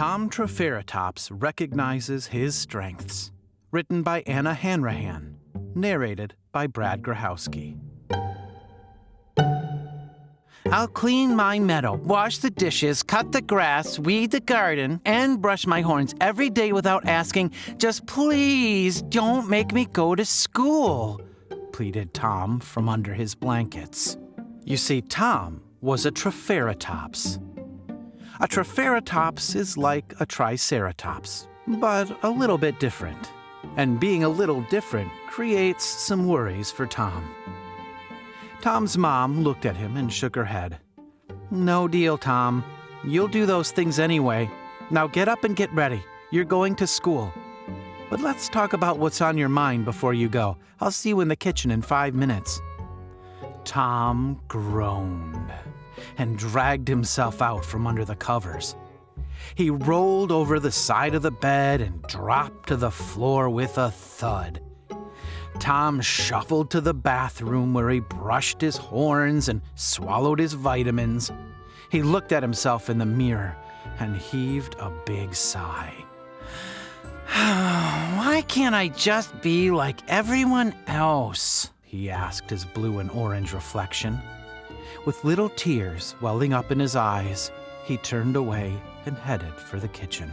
Tom Traferatops Recognizes His Strengths. Written by Anna Hanrahan. Narrated by Brad Grahowski. I'll clean my meadow, wash the dishes, cut the grass, weed the garden, and brush my horns every day without asking, just please don't make me go to school, pleaded Tom from under his blankets. You see, Tom was a Traferatops. A Traferatops is like a Triceratops, but a little bit different. And being a little different creates some worries for Tom. Tom's mom looked at him and shook her head. No deal, Tom. You'll do those things anyway. Now get up and get ready. You're going to school. But let's talk about what's on your mind before you go. I'll see you in the kitchen in 5 minutes. Tom groaned and dragged himself out from under the covers. He rolled over the side of the bed and dropped to the floor with a thud. Tom shuffled to the bathroom where he brushed his horns and swallowed his vitamins. He looked at himself in the mirror and heaved a big sigh. Why can't I just be like everyone else? He asked his blue and orange reflection. With little tears welling up in his eyes, he turned away and headed for the kitchen.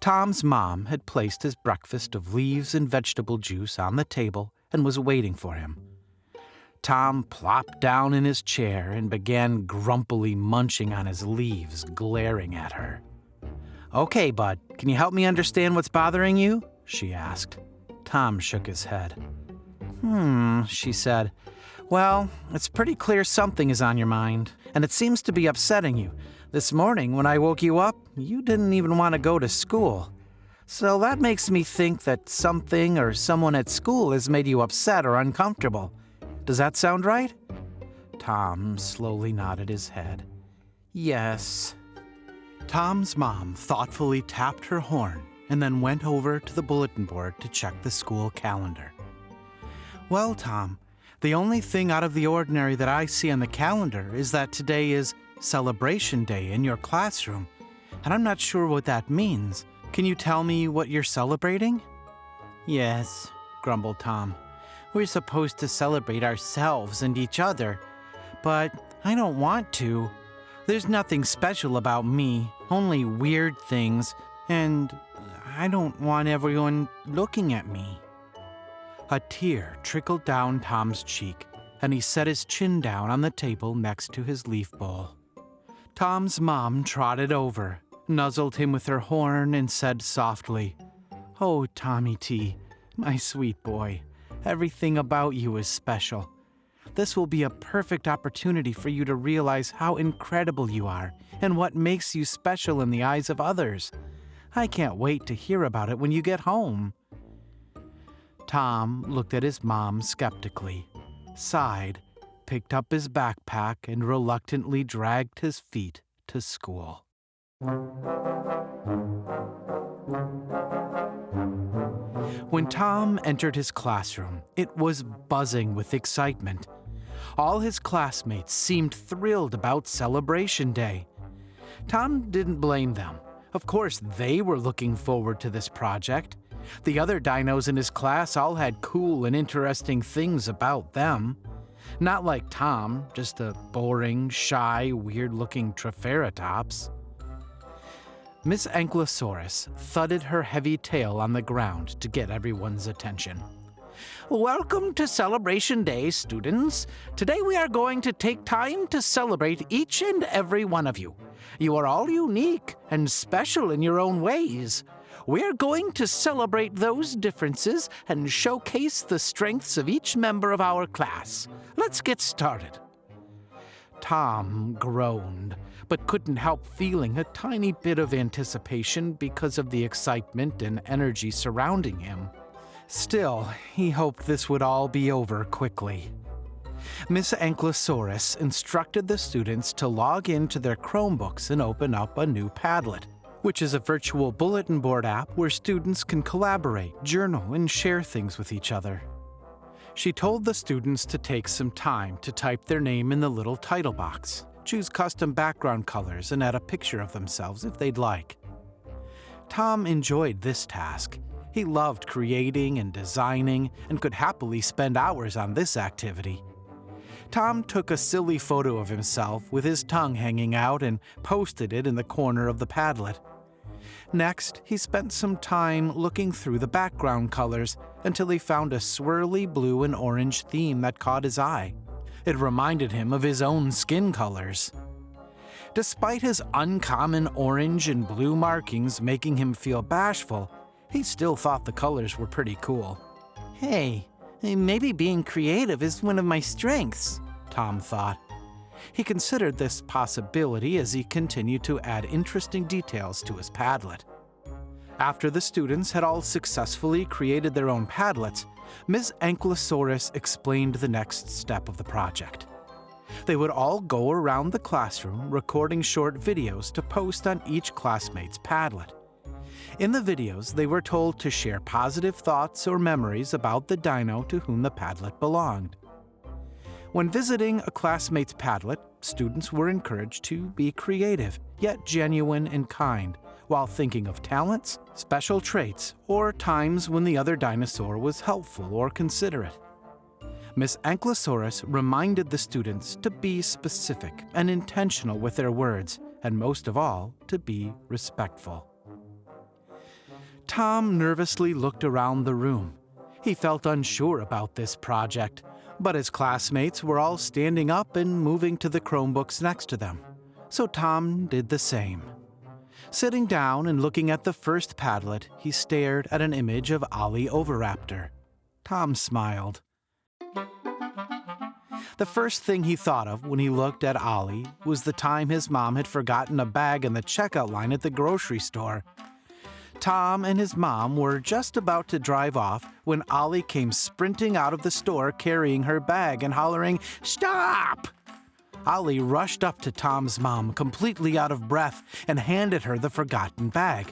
Tom's mom had placed his breakfast of leaves and vegetable juice on the table and was waiting for him. Tom plopped down in his chair and began grumpily munching on his leaves, glaring at her. Okay, bud, can you help me understand what's bothering you? She asked. Tom shook his head. She said. Well, it's pretty clear something is on your mind, and it seems to be upsetting you. This morning, when I woke you up, you didn't even want to go to school. So that makes me think that something or someone at school has made you upset or uncomfortable. Does that sound right? Tom slowly nodded his head. Yes. Tom's mom thoughtfully tapped her horn and then went over to the bulletin board to check the school calendar. Well, Tom, the only thing out of the ordinary that I see on the calendar is that today is Celebration Day in your classroom, and I'm not sure what that means. Can you tell me what you're celebrating? Yes, grumbled Tom. We're supposed to celebrate ourselves and each other, but I don't want to. There's nothing special about me, only weird things, and I don't want everyone looking at me. A tear trickled down Tom's cheek, and he set his chin down on the table next to his leaf bowl. Tom's mom trotted over, nuzzled him with her horn, and said softly, Oh, Tommy T, my sweet boy, everything about you is special. This will be a perfect opportunity for you to realize how incredible you are and what makes you special in the eyes of others. I can't wait to hear about it when you get home. Tom looked at his mom skeptically, sighed, picked up his backpack, and reluctantly dragged his feet to school. When Tom entered his classroom, it was buzzing with excitement. All his classmates seemed thrilled about Celebration Day. Tom didn't blame them. Of course, they were looking forward to this project. The other dinos in his class all had cool and interesting things about them. Not like Tom, just a boring, shy, weird-looking Traferatops. Miss Ankylosaurus thudded her heavy tail on the ground to get everyone's attention. Welcome to Celebration Day, students. Today we are going to take time to celebrate each and every one of you. You are all unique and special in your own ways. We're going to celebrate those differences and showcase the strengths of each member of our class. Let's get started. Tom groaned, but couldn't help feeling a tiny bit of anticipation because of the excitement and energy surrounding him. Still, he hoped this would all be over quickly. Miss Ankylosaurus instructed the students to log into their Chromebooks and open up a new Padlet, which is a virtual bulletin board app where students can collaborate, journal, and share things with each other. She told the students to take some time to type their name in the little title box, choose custom background colors, and add a picture of themselves if they'd like. Tom enjoyed this task. He loved creating and designing and could happily spend hours on this activity. Tom took a silly photo of himself with his tongue hanging out and posted it in the corner of the Padlet. Next, he spent some time looking through the background colors until he found a swirly blue and orange theme that caught his eye. It reminded him of his own skin colors. Despite his uncommon orange and blue markings making him feel bashful, he still thought the colors were pretty cool. Hey, maybe being creative is one of my strengths, Tom thought. He considered this possibility as he continued to add interesting details to his Padlet. After the students had all successfully created their own Padlets, Ms. Ankylosaurus explained the next step of the project. They would all go around the classroom recording short videos to post on each classmate's Padlet. In the videos, they were told to share positive thoughts or memories about the dino to whom the Padlet belonged. When visiting a classmate's Padlet, students were encouraged to be creative, yet genuine and kind, while thinking of talents, special traits, or times when the other dinosaur was helpful or considerate. Miss Ankylosaurus reminded the students to be specific and intentional with their words, and most of all, to be respectful. Tom nervously looked around the room. He felt unsure about this project, but his classmates were all standing up and moving to the Chromebooks next to them, so Tom did the same. Sitting down and looking at the first Padlet, he stared at an image of Ollie Oviraptor. Tom smiled. The first thing he thought of when he looked at Ollie was the time his mom had forgotten a bag in the checkout line at the grocery store. Tom and his mom were just about to drive off when Ollie came sprinting out of the store carrying her bag and hollering, "Stop!" Ollie rushed up to Tom's mom, completely out of breath, and handed her the forgotten bag.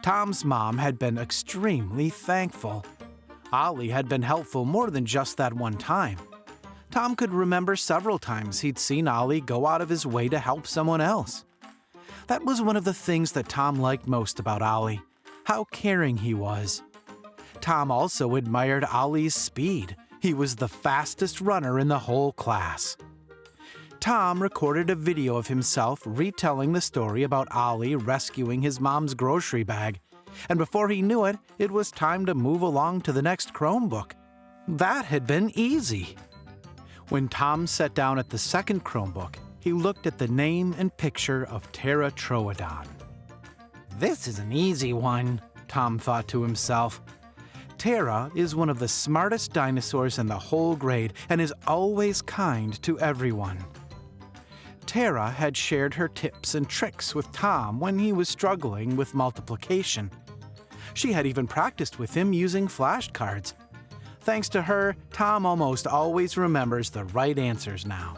Tom's mom had been extremely thankful. Ollie had been helpful more than just that one time. Tom could remember several times he'd seen Ollie go out of his way to help someone else. That was one of the things that Tom liked most about Ollie, how caring he was. Tom also admired Ollie's speed. He was the fastest runner in the whole class. Tom recorded a video of himself retelling the story about Ollie rescuing his mom's grocery bag, and before he knew it, it was time to move along to the next Chromebook. That had been easy. When Tom sat down at the second Chromebook, he looked at the name and picture of Pterotroodon. This is an easy one, Tom thought to himself. Ptera is one of the smartest dinosaurs in the whole grade and is always kind to everyone. Ptera had shared her tips and tricks with Tom when he was struggling with multiplication. She had even practiced with him using flashcards. Thanks to her, Tom almost always remembers the right answers now.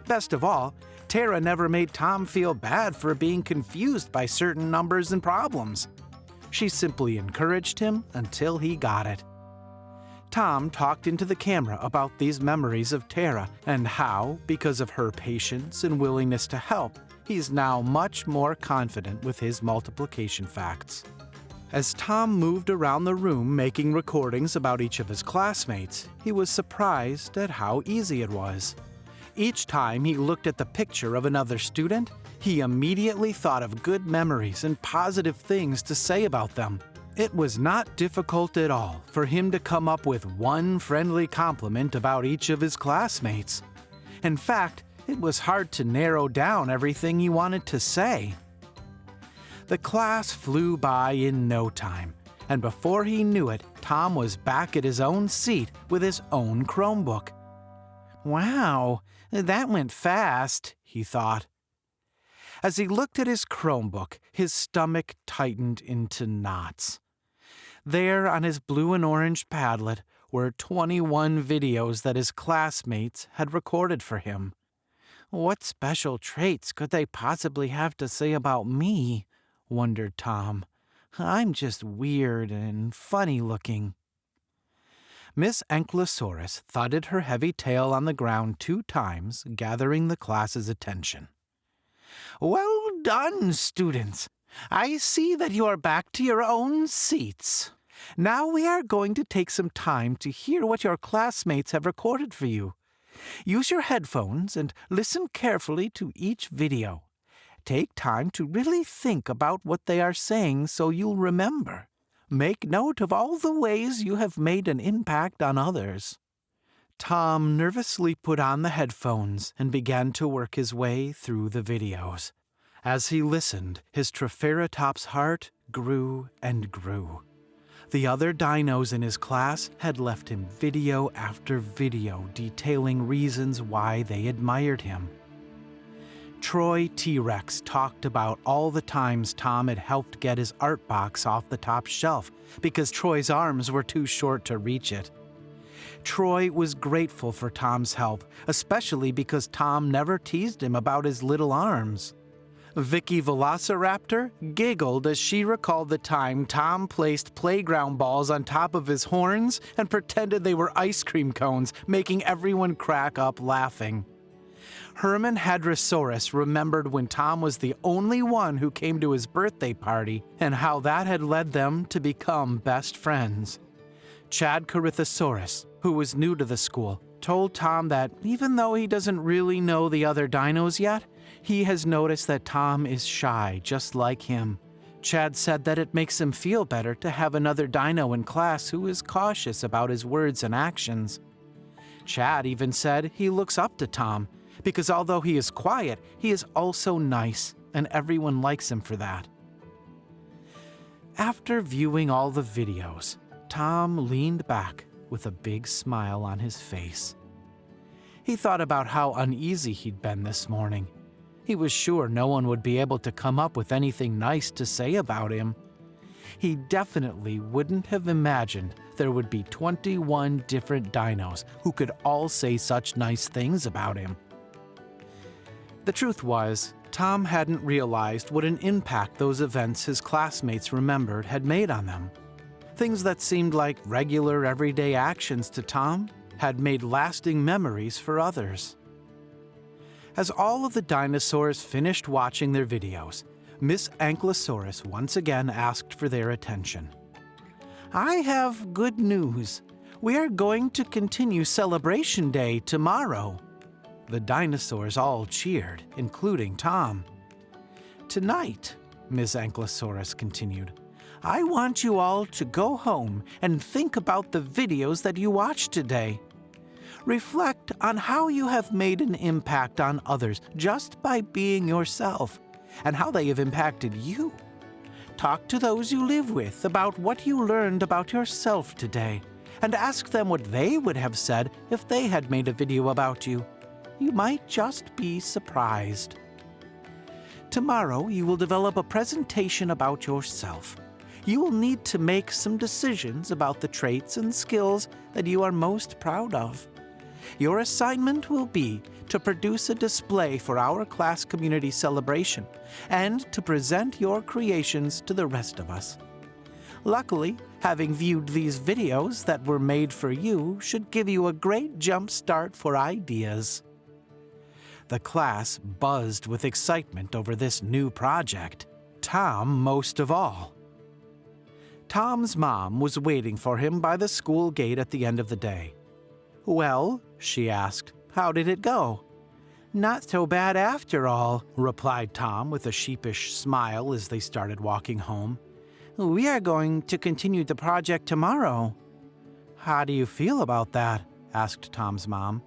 Best of all, Ptera never made Tom feel bad for being confused by certain numbers and problems. She simply encouraged him until he got it. Tom talked into the camera about these memories of Ptera and how, because of her patience and willingness to help, he's now much more confident with his multiplication facts. As Tom moved around the room making recordings about each of his classmates, he was surprised at how easy it was. Each time he looked at the picture of another student, he immediately thought of good memories and positive things to say about them. It was not difficult at all for him to come up with one friendly compliment about each of his classmates. In fact, it was hard to narrow down everything he wanted to say. The class flew by in no time, and before he knew it, Tom was back at his own seat with his own Chromebook. Wow, that went fast, he thought. As he looked at his Chromebook, his stomach tightened into knots. There on his blue and orange Padlet were 21 videos that his classmates had recorded for him. What special traits could they possibly have to say about me? Wondered Tom. I'm just weird and funny looking. Miss Ankylosaurus thudded her heavy tail on the ground 2 times, gathering the class's attention. "Well done, students. I see that you are back to your own seats. Now we are going to take some time to hear what your classmates have recorded for you. Use your headphones and listen carefully to each video. Take time to really think about what they are saying so you'll remember. Make note of all the ways you have made an impact on others." Tom nervously put on the headphones and began to work his way through the videos. As he listened, his Traferatops heart grew and grew. The other dinos in his class had left him video after video detailing reasons why they admired him. Troy T-Rex talked about all the times Tom had helped get his art box off the top shelf because Troy's arms were too short to reach it. Troy was grateful for Tom's help, especially because Tom never teased him about his little arms. Vicky Velociraptor giggled as she recalled the time Tom placed playground balls on top of his horns and pretended they were ice cream cones, making everyone crack up laughing. Herman Hadrosaurus remembered when Tom was the only one who came to his birthday party and how that had led them to become best friends. Chad Corythosaurus, who was new to the school, told Tom that even though he doesn't really know the other dinos yet, he has noticed that Tom is shy, just like him. Chad said that it makes him feel better to have another dino in class who is cautious about his words and actions. Chad even said he looks up to Tom, because although he is quiet, he is also nice, and everyone likes him for that. After viewing all the videos, Tom leaned back with a big smile on his face. He thought about how uneasy he'd been this morning. He was sure no one would be able to come up with anything nice to say about him. He definitely wouldn't have imagined there would be 21 different dinos who could all say such nice things about him. The truth was, Tom hadn't realized what an impact those events his classmates remembered had made on them. Things that seemed like regular everyday actions to Tom had made lasting memories for others. As all of the dinosaurs finished watching their videos, Miss Ankylosaurus once again asked for their attention. "I have good news. We are going to continue Celebration Day tomorrow." The dinosaurs all cheered, including Tom. "Tonight," Miss Ankylosaurus continued, "I want you all to go home and think about the videos that you watched today. Reflect on how you have made an impact on others just by being yourself, and how they have impacted you. Talk to those you live with about what you learned about yourself today, and ask them what they would have said if they had made a video about you. You might just be surprised. Tomorrow, you will develop a presentation about yourself. You will need to make some decisions about the traits and skills that you are most proud of. Your assignment will be to produce a display for our class community celebration and to present your creations to the rest of us. Luckily, having viewed these videos that were made for you should give you a great jump start for ideas." The class buzzed with excitement over this new project, Tom most of all. Tom's mom was waiting for him by the school gate at the end of the day. "Well," she asked, "how did it go?" "Not so bad after all," replied Tom with a sheepish smile as they started walking home. "We are going to continue the project tomorrow." "How do you feel about that?" asked Tom's mom.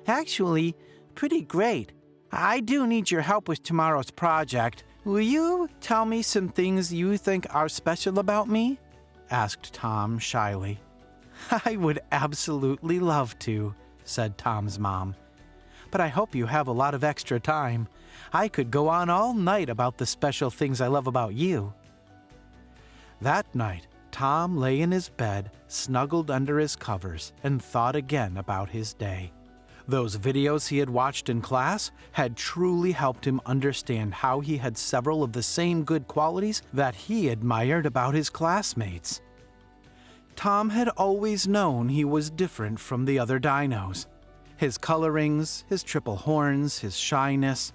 "Actually, pretty great. I do need your help with tomorrow's project. Will you tell me some things you think are special about me?" asked Tom shyly. "I would absolutely love to," said Tom's mom. "But I hope you have a lot of extra time. I could go on all night about the special things I love about you." That night, Tom lay in his bed, snuggled under his covers, and thought again about his day. Those videos he had watched in class had truly helped him understand how he had several of the same good qualities that he admired about his classmates. Tom had always known he was different from the other dinos. His colorings, his triple horns, his shyness.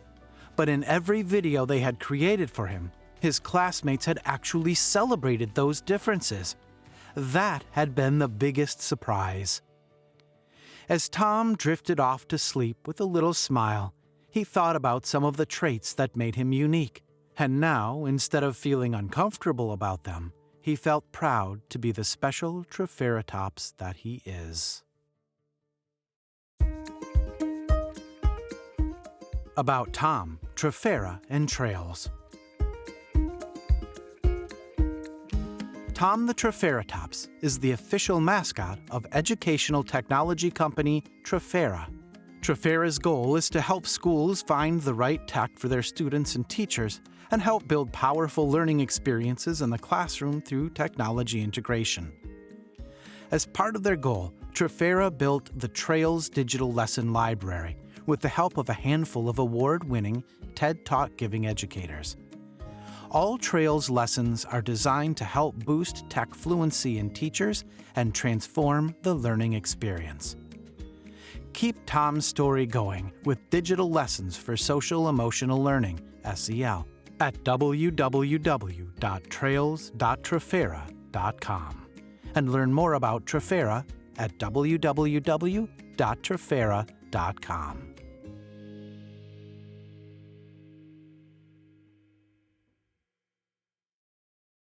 But in every video they had created for him, his classmates had actually celebrated those differences. That had been the biggest surprise. As Tom drifted off to sleep with a little smile, he thought about some of the traits that made him unique. And now, instead of feeling uncomfortable about them, he felt proud to be the special Traferatops that he is. About Tom, Trafera, and Trails. Tom the Traferatops is the official mascot of educational technology company Trafera. Trafera's goal is to help schools find the right tech for their students and teachers and help build powerful learning experiences in the classroom through technology integration. As part of their goal, Trafera built the Trails Digital Lesson Library with the help of a handful of award-winning TED Talk-giving educators. All Trails lessons are designed to help boost tech fluency in teachers and transform the learning experience. Keep Tom's story going with digital lessons for social-emotional learning, SEL, at www.trails.trafera.com and learn more about Trafera at www.trafera.com.